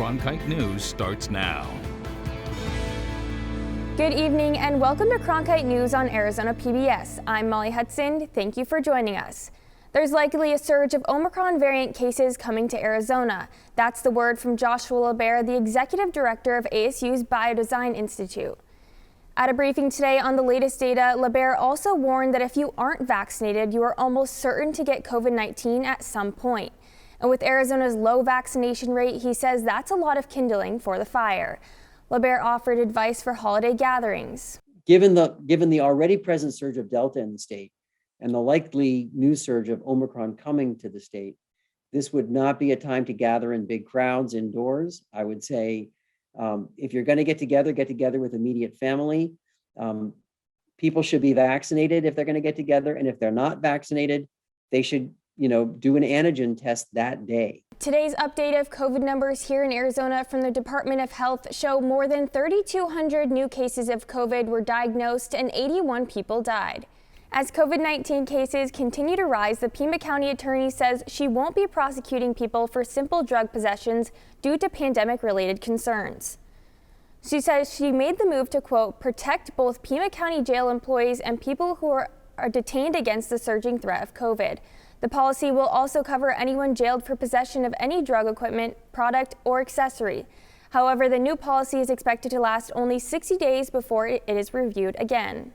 Cronkite News starts now. Good evening and welcome to Cronkite News on Arizona PBS. I'm Molly Hudson. Thank you for joining us. There's likely a surge of Omicron variant cases coming to Arizona. That's the word from Joshua LeBaire, the executive director of ASU's Biodesign Institute. At a briefing today on the latest data, LeBaire also warned that if you aren't vaccinated, you are almost certain to get COVID-19 at some point. And with Arizona's low vaccination rate, he says that's a lot of kindling for the fire. LeBaire offered advice for holiday gatherings. Given the already present surge of Delta in the state and the likely new surge of Omicron coming to the state, this would not be a time to gather in big crowds indoors. I would say if you're going to get together with immediate family. People should be vaccinated if they're going to get together. And if they're not vaccinated, they should do an antigen test that day. Today's update of COVID numbers here in Arizona from the Department of Health show more than 3,200 new cases of COVID were diagnosed and 81 people died. As COVID-19 cases continue to rise, the Pima County attorney says she won't be prosecuting people for simple drug possessions due to pandemic-related concerns. She says she made the move to, quote, protect both Pima County jail employees and people who are detained against the surging threat of COVID. The policy will also cover anyone jailed for possession of any drug equipment, product, or accessory. However, the new policy is expected to last only 60 days before it is reviewed again.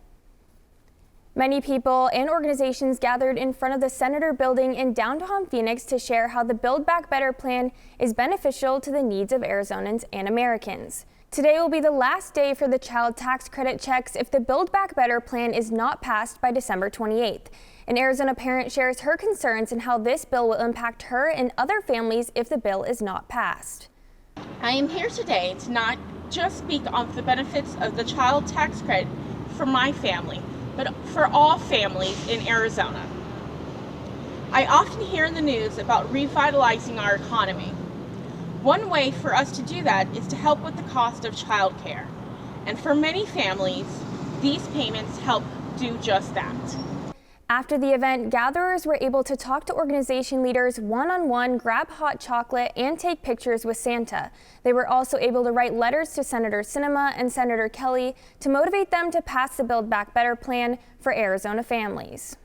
Many people and organizations gathered in front of the Senator building in downtown Phoenix to share how the Build Back Better plan is beneficial to the needs of Arizonans and Americans. Today will be the last day for the child tax credit checks if the Build Back Better plan is not passed by December 28th. An Arizona parent shares her concerns and how this bill will impact her and other families if the bill is not passed. I am here today to not just speak on the benefits of the child tax credit for my family, but for all families in Arizona. I often hear in the news about revitalizing our economy. One way for us to do that is to help with the cost of childcare. And for many families, these payments help do just that. After the event, gatherers were able to talk to organization leaders one-on-one, grab hot chocolate, and take pictures with Santa. They were also able to write letters to Senator Sinema and Senator Kelly to motivate them to pass the Build Back Better plan for Arizona families.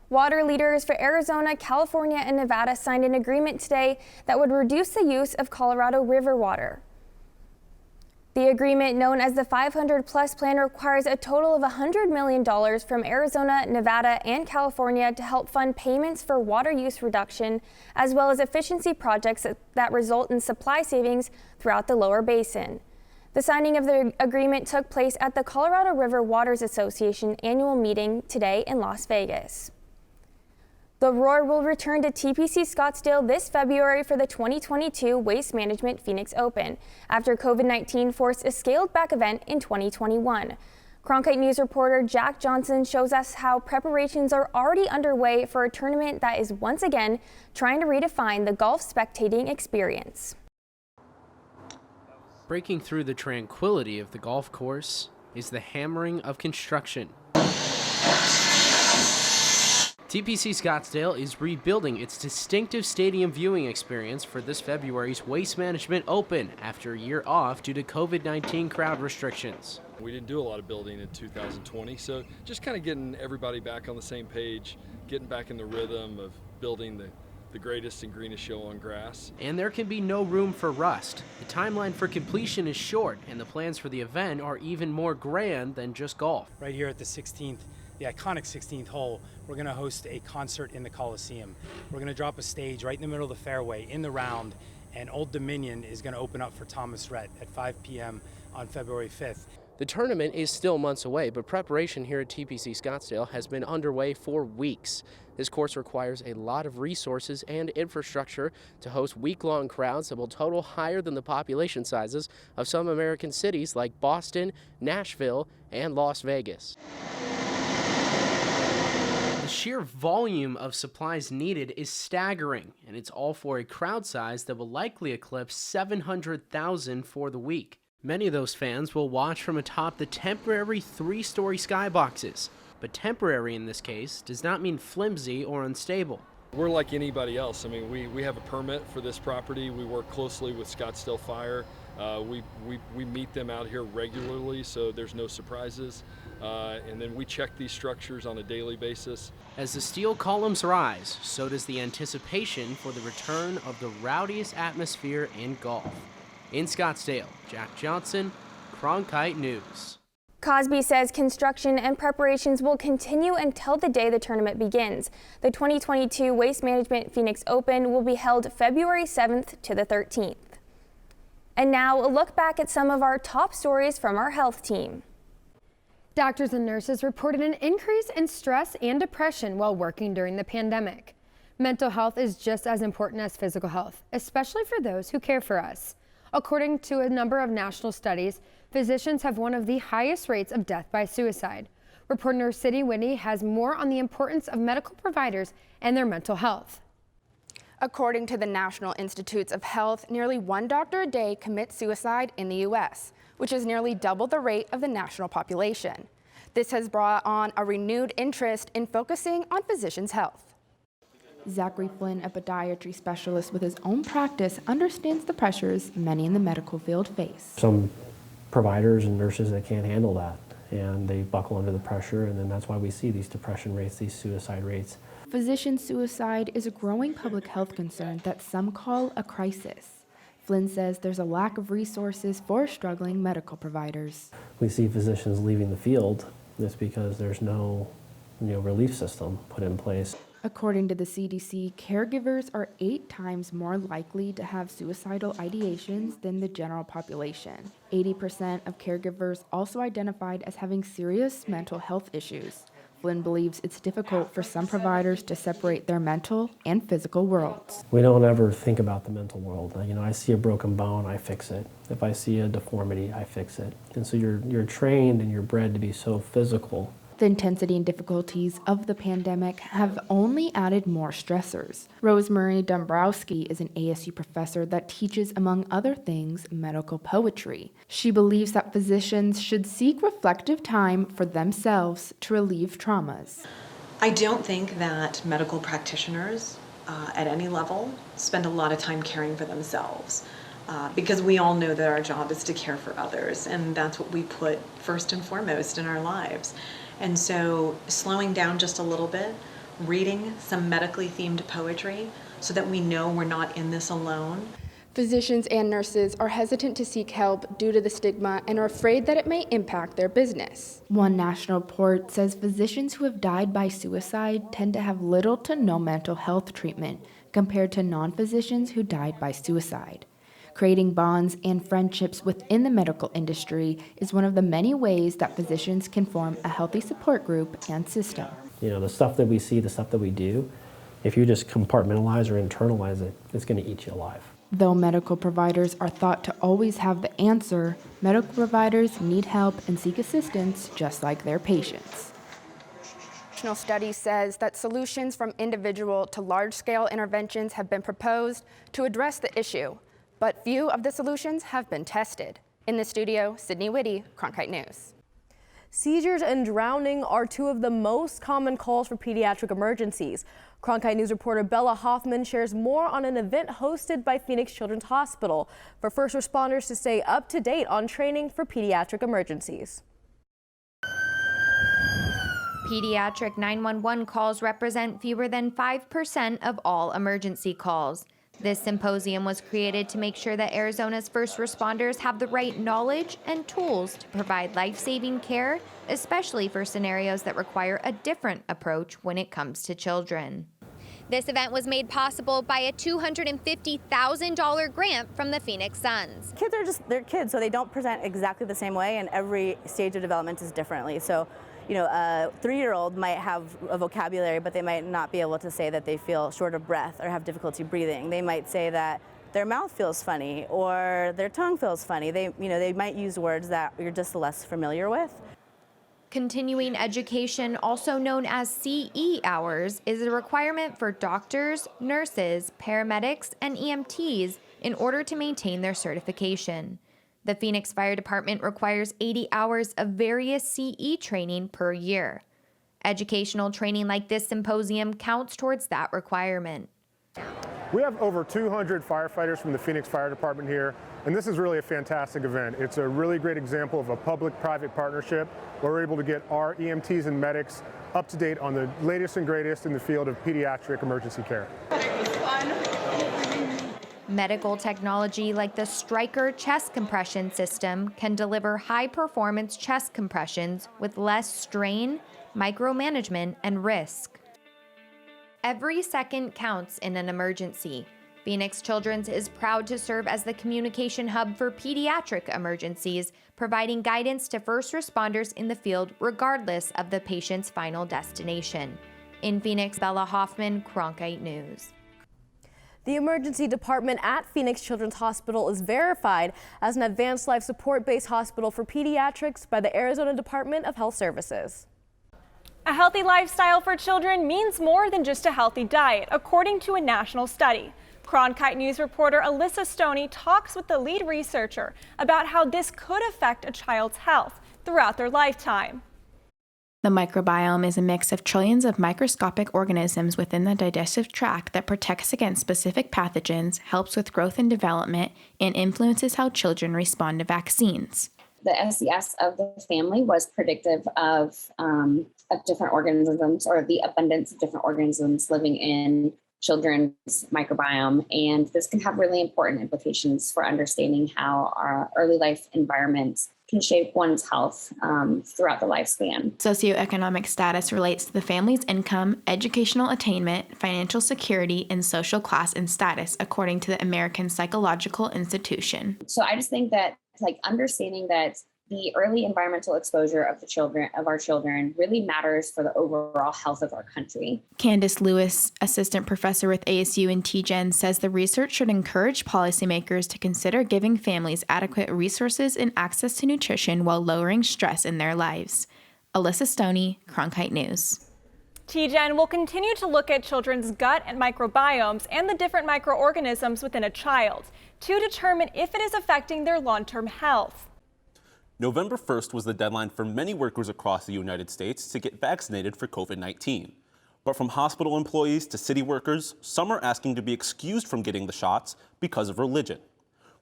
Water leaders for Arizona, California, and Nevada signed an agreement today that would reduce the use of Colorado River water. The agreement, known as the 500-plus plan, requires a total of $100 million from Arizona, Nevada, and California to help fund payments for water use reduction, as well as efficiency projects that result in supply savings throughout the lower basin. The signing of the agreement took place at the Colorado River Waters Association annual meeting today in Las Vegas. The Roar will return to TPC Scottsdale this February for the 2022 Waste Management Phoenix Open, after COVID-19 forced a scaled-back event in 2021. Cronkite News reporter Jack Johnson shows us how preparations are already underway for a tournament that is once again trying to redefine the golf spectating experience. Breaking through the tranquility of the golf course is the hammering of construction. TPC Scottsdale is rebuilding its distinctive stadium viewing experience for this February's Waste Management Open after a year off due to COVID-19 crowd restrictions. We didn't do a lot of building in 2020, so just kind of getting everybody back on the same page, getting back in the rhythm of building the greatest and greenest show on grass. And there can be no room for rust. The timeline for completion is short, and the plans for the event are even more grand than just golf. Right here at the iconic 16th hole, we're going to host a concert in the Coliseum. We're going to drop a stage right in the middle of the fairway in the round, and Old Dominion is going to open up for Thomas Rhett at 5 p.m. on February 5th. The tournament is still months away, but preparation here at TPC Scottsdale has been underway for weeks. This course requires a lot of resources and infrastructure to host week-long crowds that will total higher than the population sizes of some American cities like Boston, Nashville, and Las Vegas. The sheer volume of supplies needed is staggering, and it's all for a crowd size that will likely eclipse 700,000 for the week. Many of those fans will watch from atop the temporary 3-story skyboxes, but temporary in this case does not mean flimsy or unstable. We're like anybody else. I mean, we have a permit for this property. We work closely with Scottsdale Fire. We meet them out here regularly, so there's no surprises. And then we check these structures on a daily basis. As the steel columns rise, so does the anticipation for the return of the rowdiest atmosphere in golf. In Scottsdale, Jack Johnson, Cronkite News. Cosby says construction and preparations will continue until the day the tournament begins. The 2022 Waste Management Phoenix Open will be held February 7th to the 13th. And now a look back at some of our top stories from our health team. Doctors and nurses reported an increase in stress and depression while working during the pandemic. Mental health is just as important as physical health, especially for those who care for us. According to a number of national studies, physicians have one of the highest rates of death by suicide. Reporter Sydney Whitney has more on the importance of medical providers and their mental health. According to the National Institutes of Health, nearly 1 doctor a day commits suicide in the U.S., which is nearly double the rate of the national population. This has brought on a renewed interest in focusing on physicians' health. Zachary Flynn, a podiatry specialist with his own practice, understands the pressures many in the medical field face. Some providers and nurses that can't handle that, and they buckle under the pressure, and then that's why we see these depression rates, these suicide rates. Physician suicide is a growing public health concern that some call a crisis. Flynn says there's a lack of resources for struggling medical providers. We see physicians leaving the field just because there's no relief system put in place. According to the CDC, caregivers are 8 times more likely to have suicidal ideations than the general population. 80% of caregivers also identified as having serious mental health issues. Flynn believes it's difficult for some providers to separate their mental and physical worlds. We don't ever think about the mental world. I see a broken bone, I fix it. If I see a deformity, I fix it. And so you're trained and you're bred to be so physical. The intensity and difficulties of the pandemic have only added more stressors. Rosemary Dombrowski is an ASU professor that teaches, among other things, medical poetry. She believes that physicians should seek reflective time for themselves to relieve traumas. I don't think that medical practitioners at any level spend a lot of time caring for themselves. Because we all know that our job is to care for others, and that's what we put first and foremost in our lives. And so slowing down just a little bit, reading some medically themed poetry so that we know we're not in this alone. Physicians and nurses are hesitant to seek help due to the stigma and are afraid that it may impact their business. One national report says physicians who have died by suicide tend to have little to no mental health treatment compared to non-physicians who died by suicide. Creating bonds and friendships within the medical industry is one of the many ways that physicians can form a healthy support group and system. The stuff that we see, the stuff that we do, if you just compartmentalize or internalize it, it's going to eat you alive. Though medical providers are thought to always have the answer, medical providers need help and seek assistance just like their patients. National study says that solutions from individual to large-scale interventions have been proposed to address the issue, but few of the solutions have been tested. In the studio, Sydney Whitty, Cronkite News. Seizures and drowning are 2 of the most common calls for pediatric emergencies. Cronkite News reporter Bella Hoffman shares more on an event hosted by Phoenix Children's Hospital for first responders to stay up to date on training for pediatric emergencies. Pediatric 911 calls represent fewer than 5% of all emergency calls. This symposium was created to make sure that Arizona's first responders have the right knowledge and tools to provide life-saving care, especially for scenarios that require a different approach when it comes to children. This event was made possible by a $250,000 grant from the Phoenix Suns. Kids are they're kids, so they don't present exactly the same way, and every stage of development is differently. So, a 3-year-old might have a vocabulary, but they might not be able to say that they feel short of breath or have difficulty breathing. They might say that their mouth feels funny or their tongue feels funny. They might use words that you're just less familiar with. Continuing education, also known as CE hours, is a requirement for doctors, nurses, paramedics, and EMTs in order to maintain their certification. The Phoenix Fire Department requires 80 hours of various CE training per year. Educational training like this symposium counts towards that requirement. We have over 200 firefighters from the Phoenix Fire Department here, and this is really a fantastic event. It's a really great example of a public-private partnership where we're able to get our EMTs and medics up to date on the latest and greatest in the field of pediatric emergency care. Medical technology like the Stryker chest compression system can deliver high-performance chest compressions with less strain, micromanagement, and risk. Every second counts in an emergency. Phoenix Children's is proud to serve as the communication hub for pediatric emergencies, providing guidance to first responders in the field regardless of the patient's final destination. In Phoenix, Bella Hoffman, Cronkite News. The emergency department at Phoenix Children's Hospital is verified as an advanced life support-based hospital for pediatrics by the Arizona Department of Health Services. A healthy lifestyle for children means more than just a healthy diet, according to a national study. Cronkite News reporter Alyssa Stoney talks with the lead researcher about how this could affect a child's health throughout their lifetime. The microbiome is a mix of trillions of microscopic organisms within the digestive tract that protects against specific pathogens, helps with growth and development, and influences how children respond to vaccines. The SES of the family was predictive of different organisms, or the abundance of different organisms living in children's microbiome. And this can have really important implications for understanding how our early life environments can shape one's health throughout the lifespan. Socioeconomic status relates to the family's income, educational attainment, financial security, and social class and status, according to the American Psychological Institution. So I just think that understanding that the early environmental exposure of our children really matters for the overall health of our country. Candace Lewis, assistant professor with ASU and TGen, says the research should encourage policymakers to consider giving families adequate resources and access to nutrition while lowering stress in their lives. Alyssa Stoney, Cronkite News. TGen will continue to look at children's gut and microbiomes and the different microorganisms within a child to determine if it is affecting their long-term health. November 1st was the deadline for many workers across the United States to get vaccinated for COVID-19. But from hospital employees to city workers, some are asking to be excused from getting the shots because of religion.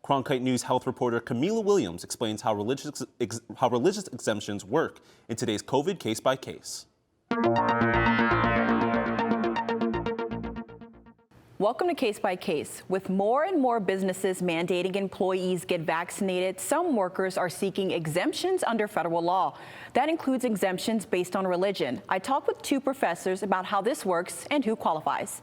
Cronkite News health reporter Camila Williams explains how religious exemptions work in today's COVID case by case. Welcome to Case by Case. With more and more businesses mandating employees get vaccinated, some workers are seeking exemptions under federal law. That includes exemptions based on religion. I talked with two professors about how this works and who qualifies.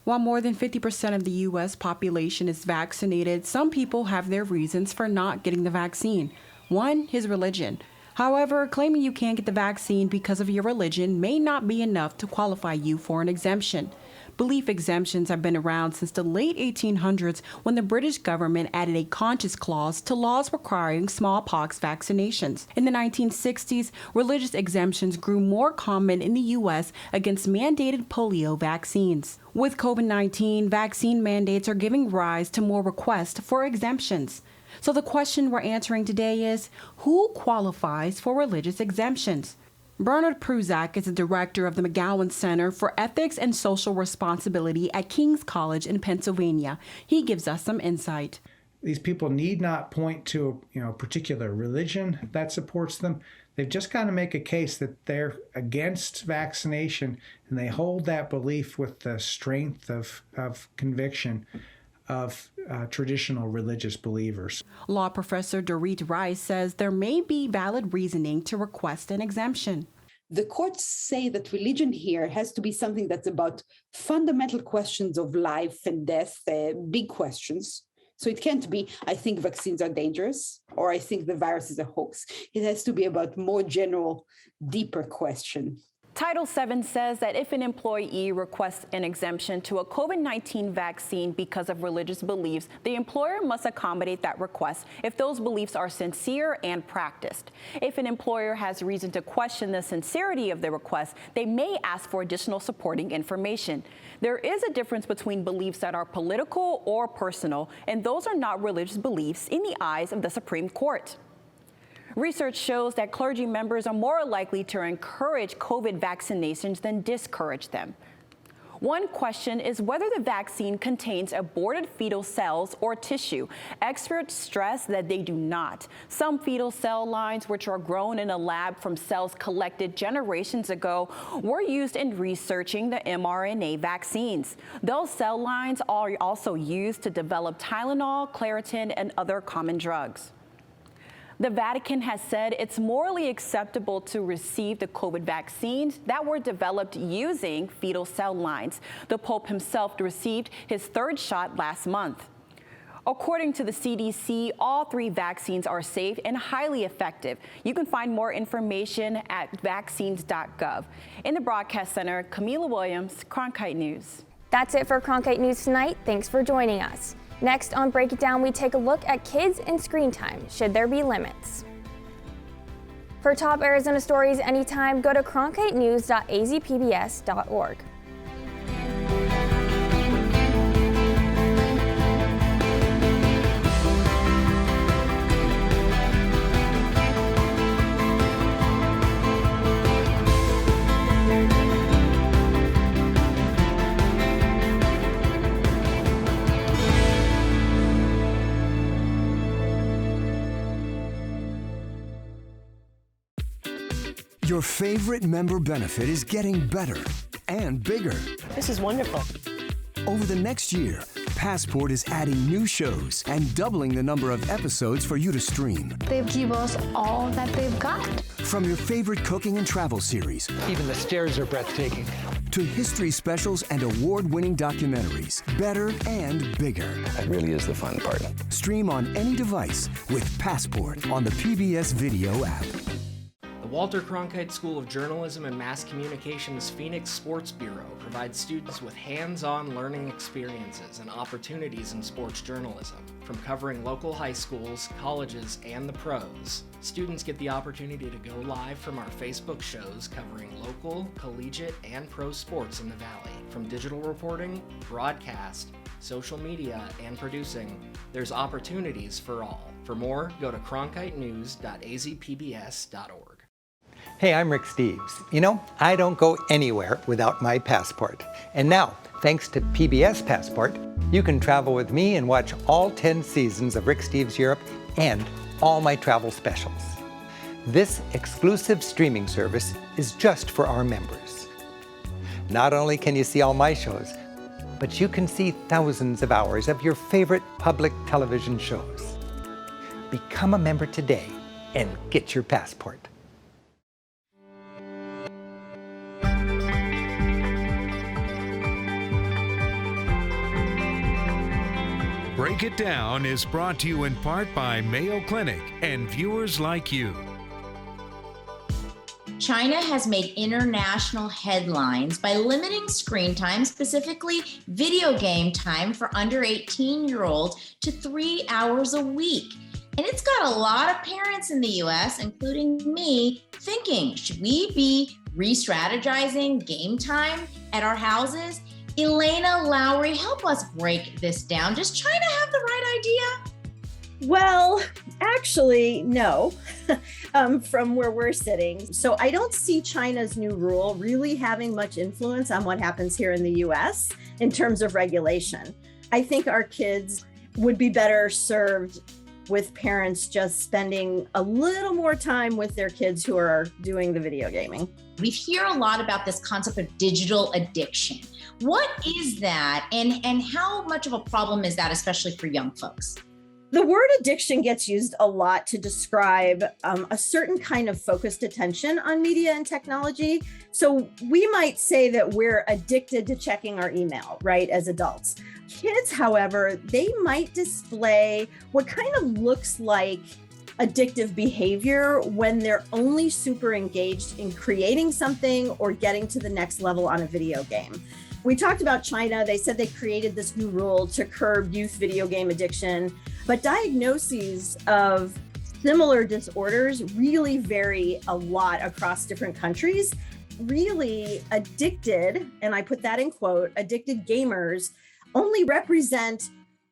While more than 50% of the U.S. population is vaccinated, some people have their reasons for not getting the vaccine. One is religion. However, claiming you can't get the vaccine because of your religion may not be enough to qualify you for an exemption. Belief exemptions have been around since the late 1800s when the British government added a conscience clause to laws requiring smallpox vaccinations. In the 1960s, religious exemptions grew more common in the U.S. against mandated polio vaccines. With COVID-19, vaccine mandates are giving rise to more requests for exemptions. So the question we're answering today is, who qualifies for religious exemptions? Bernard Pruzak is the director of the McGowan Center for Ethics and Social Responsibility at King's College in Pennsylvania. He gives us some insight. These people need not point to a particular religion that supports them. They've just got to make a case that they're against vaccination, and they hold that belief with the strength of conviction of traditional religious believers. Law professor Dorit Rice says there may be valid reasoning to request an exemption. The courts say that religion here has to be something that's about fundamental questions of life and death, big questions. So it can't be, I think vaccines are dangerous, or I think the virus is a hoax. It has to be about more general, deeper question. Title VII says that if an employee requests an exemption to a COVID-19 vaccine because of religious beliefs, the employer must accommodate that request if those beliefs are sincere and practiced. If an employer has reason to question the sincerity of the request, they may ask for additional supporting information. There is a difference between beliefs that are political or personal, and those are not religious beliefs in the eyes of the Supreme Court. Research shows that clergy members are more likely to encourage COVID vaccinations than discourage them. One question is whether the vaccine contains aborted fetal cells or tissue. Experts stress that they do not. Some fetal cell lines, which are grown in a lab from cells collected generations ago, were used in researching the mRNA vaccines. Those cell lines are also used to develop Tylenol, Claritin, and other common drugs. The Vatican has said it's morally acceptable to receive the COVID vaccines that were developed using fetal cell lines. The Pope himself received his third shot last month. According to the CDC, all 3 vaccines are safe and highly effective. You can find more information at vaccines.gov. In the Broadcast Center, Camila Williams, Cronkite News. That's it for Cronkite News tonight. Thanks for joining us. Next on Break It Down, we take a look at kids and screen time. Should there be limits? For top Arizona stories anytime, go to cronkitenews.azpbs.org. Your favorite member benefit is getting better and bigger. This is wonderful. Over the next year, Passport is adding new shows and doubling the number of episodes for you to stream. They give us all that they've got. From your favorite cooking and travel series. Even the stairs are breathtaking. To history specials and award-winning documentaries. Better and bigger. That really is the fun part. Stream on any device with Passport on the PBS Video app. The Walter Cronkite School of Journalism and Mass Communications Phoenix Sports Bureau provides students with hands-on learning experiences and opportunities in sports journalism. From covering local high schools, colleges, and the pros, students get the opportunity to go live from our Facebook shows covering local, collegiate, and pro sports in the Valley. From digital reporting, broadcast, social media, and producing, there's opportunities for all. For more, go to cronkitenews.azpbs.org. Hey, I'm Rick Steves. You know, I don't go anywhere without my passport. And now, thanks to PBS Passport, you can travel with me and watch all 10 seasons of Rick Steves Europe and all my travel specials. This exclusive streaming service is just for our members. Not only can you see all my shows, but you can see thousands of hours of your favorite public television shows. Become a member today and get your passport. Break It Down is brought to you in part by Mayo Clinic and viewers like you. China has made international headlines by limiting screen time, specifically video game time for under 18-year-olds to 3 hours a week. And it's got a lot of parents in the US, including me, thinking, should we be re-strategizing game time at our houses? Elena Lowry, help us break this down. Does China have the right idea? Well, actually, no, from where we're sitting. So I don't see China's new rule really having much influence on what happens here in the US in terms of regulation. I think our kids would be better served with parents just spending a little more time with their kids who are doing the video gaming. We hear a lot about this concept of digital addiction. What is that, and how much of a problem is that, especially for young folks? The word addiction gets used a lot to describe a certain kind of focused attention on media and technology. So we might say that we're addicted to checking our email, right, as adults. Kids, however, they might display what kind of looks like addictive behavior when they're only super engaged in creating something or getting to the next level on a video game. We talked about China. They said they created this new rule to curb youth video game addiction, but diagnoses of similar disorders really vary a lot across different countries. Really addicted, and I put that in quote, addicted gamers only represent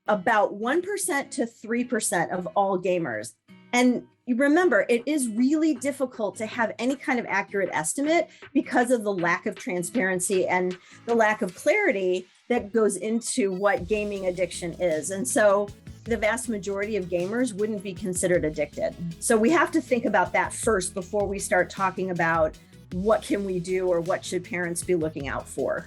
about 1% to 3% of all gamers. And remember, it is really difficult to have any kind of accurate estimate because of the lack of transparency and the lack of clarity that goes into what gaming addiction is. And so the vast majority of gamers wouldn't be considered addicted. So we have to think about that first before we start talking about what can we do or what should parents be looking out for.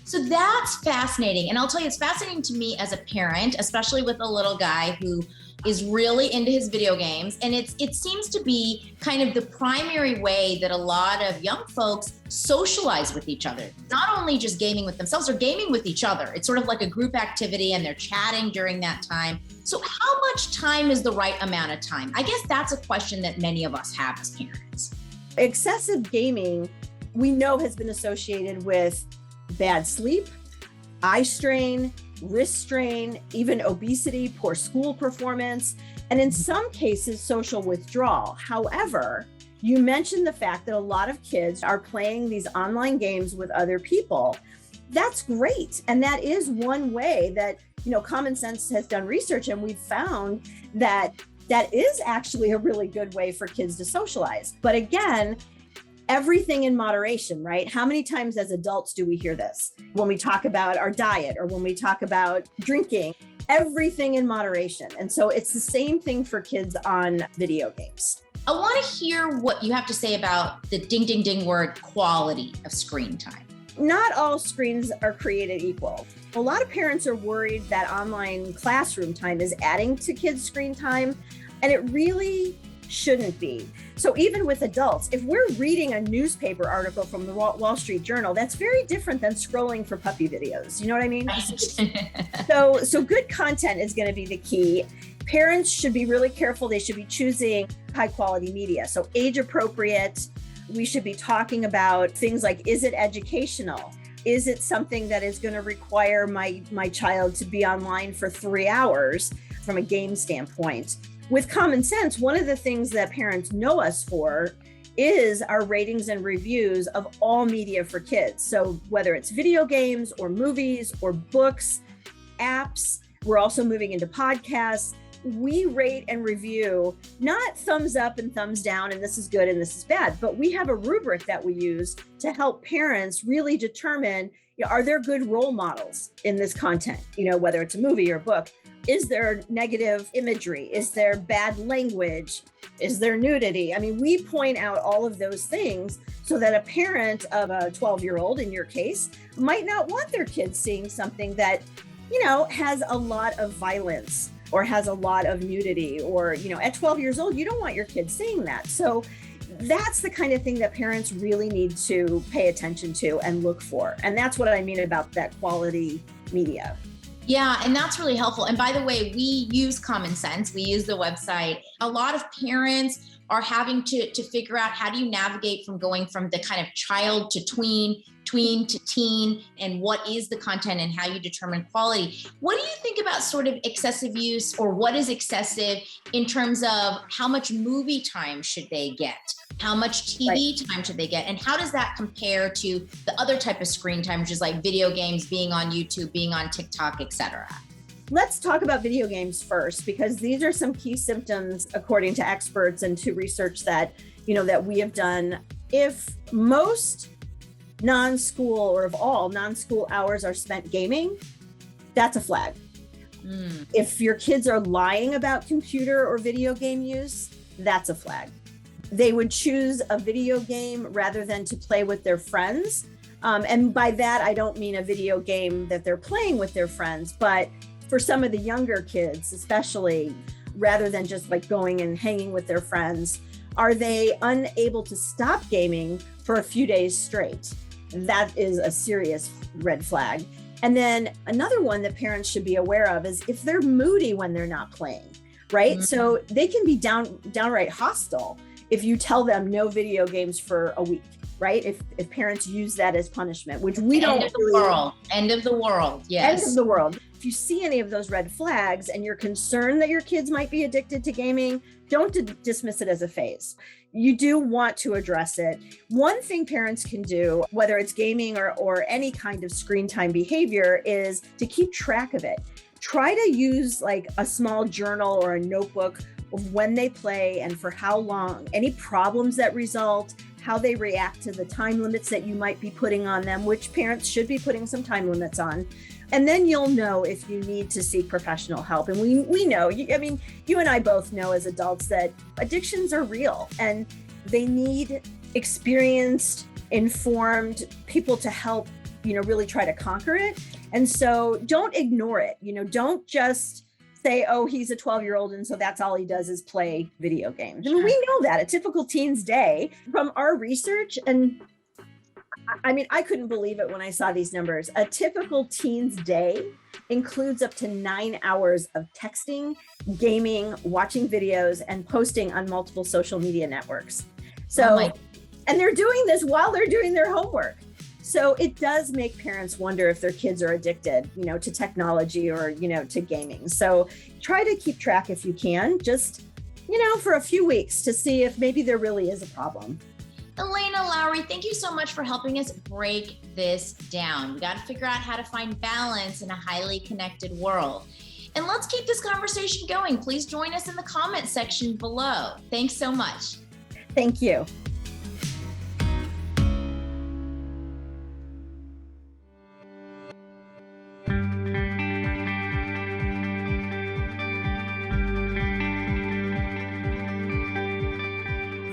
So that's fascinating. And I'll tell you, it's fascinating to me as a parent, especially with a little guy who is really into his video games. And it seems to be kind of the primary way that a lot of young folks socialize with each other. Not only just gaming with themselves, or gaming with each other. It's sort of like a group activity and they're chatting during that time. So how much time is the right amount of time? I guess that's a question that many of us have as parents. Excessive gaming, we know, has been associated with bad sleep, eye strain, wrist strain, even obesity, poor school performance, and in some cases, social withdrawal. However, you mentioned the fact that a lot of kids are playing these online games with other people. That's great. And that is one way that, Common Sense has done research, and we've found that that is actually a really good way for kids to socialize. But again, everything in moderation, right? How many times as adults do we hear this when we talk about our diet or when we talk about drinking? Everything in moderation. And so it's the same thing for kids on video games. I want to hear what you have to say about the ding, ding, ding word quality of screen time. Not all screens are created equal. A lot of parents are worried that online classroom time is adding to kids' screen time, and it really shouldn't be. So even with adults, if we're reading a newspaper article from the Wall Street Journal, that's very different than scrolling for puppy videos. You know what I mean? So good content is going to be the key. Parents should be really careful. They should be choosing high quality media. So age appropriate. We should be talking about things like, is it educational? Is it something that is going to require my child to be online for 3 hours from a game standpoint? With Common Sense, one of the things that parents know us for is our ratings and reviews of all media for kids. So whether it's video games or movies or books, apps, we're also moving into podcasts. We rate and review, not thumbs up and thumbs down, and this is good and this is bad, but we have a rubric that we use to help parents really determine, are there good role models in this content? Whether it's a movie or a book. Is there negative imagery? Is there bad language? Is there nudity? I mean, we point out all of those things so that a parent of a 12-year-old, in your case, might not want their kids seeing something that, has a lot of violence or has a lot of nudity, or, at 12 years old, you don't want your kids seeing that. So that's the kind of thing that parents really need to pay attention to and look for. And that's what I mean about that quality media. Yeah, and that's really helpful. And by the way, we use Common Sense. We use the website. A lot of parents are having to figure out, how do you navigate from going from the kind of child to tween to teen, and what is the content and how you determine quality. What do you think about sort of excessive use, or what is excessive in terms of how much movie time should they get? How much TV time should they get? And how does that compare to the other type of screen time, which is like video games, being on YouTube, being on TikTok, etc.? Let's talk about video games first, because these are some key symptoms according to experts and to research that, that we have done. If most non-school, or if all non-school hours are spent gaming, that's a flag. If your kids are lying about computer or video game use, that's a flag. They would choose a video game rather than to play with their friends. And by that, I don't mean a video game that they're playing with their friends, but for some of the younger kids, especially, rather than just like going and hanging with their friends, are they unable to stop gaming for a few days straight? That is a serious red flag. And then another one that parents should be aware of is if they're moody when they're not playing, right? Mm-hmm. So they can be downright hostile if you tell them no video games for a week, right? If parents use that as punishment, which we don't. End of the world. End of the world. Yes. End of the world. If you see any of those red flags and you're concerned that your kids might be addicted to gaming, don't dismiss it as a phase. You do want to address it. One thing parents can do, whether it's gaming or any kind of screen time behavior, is to keep track of it. Try to use like a small journal or a notebook of when they play and for how long, any problems that result, how they react to the time limits that you might be putting on them, which parents should be putting some time limits on. And then you'll know if you need to seek professional help. And we know, I mean, you and I both know as adults that addictions are real and they need experienced, informed people to help, really try to conquer it. And so don't ignore it. Don't just say, oh, he's a 12-year-old and so that's all he does is play video games. I mean, we know that a typical teen's day from our research, and I mean, I couldn't believe it when I saw these numbers. A typical teen's day includes up to 9 hours of texting, gaming, watching videos, and posting on multiple social media networks. So, and they're doing this while they're doing their homework. So it does make parents wonder if their kids are addicted, to technology or, to gaming. So try to keep track if you can, just, for a few weeks to see if maybe there really is a problem. Elena Lowry, thank you so much for helping us break this down. We got to figure out how to find balance in a highly connected world. And let's keep this conversation going. Please join us in the comment section below. Thanks so much. Thank you.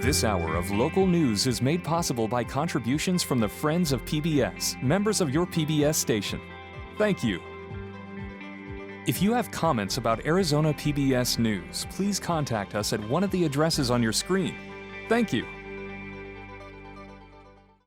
This hour of local news is made possible by contributions from the Friends of PBS, members of your PBS station. Thank you. If you have comments about Arizona PBS News, please contact us at one of the addresses on your screen. Thank you.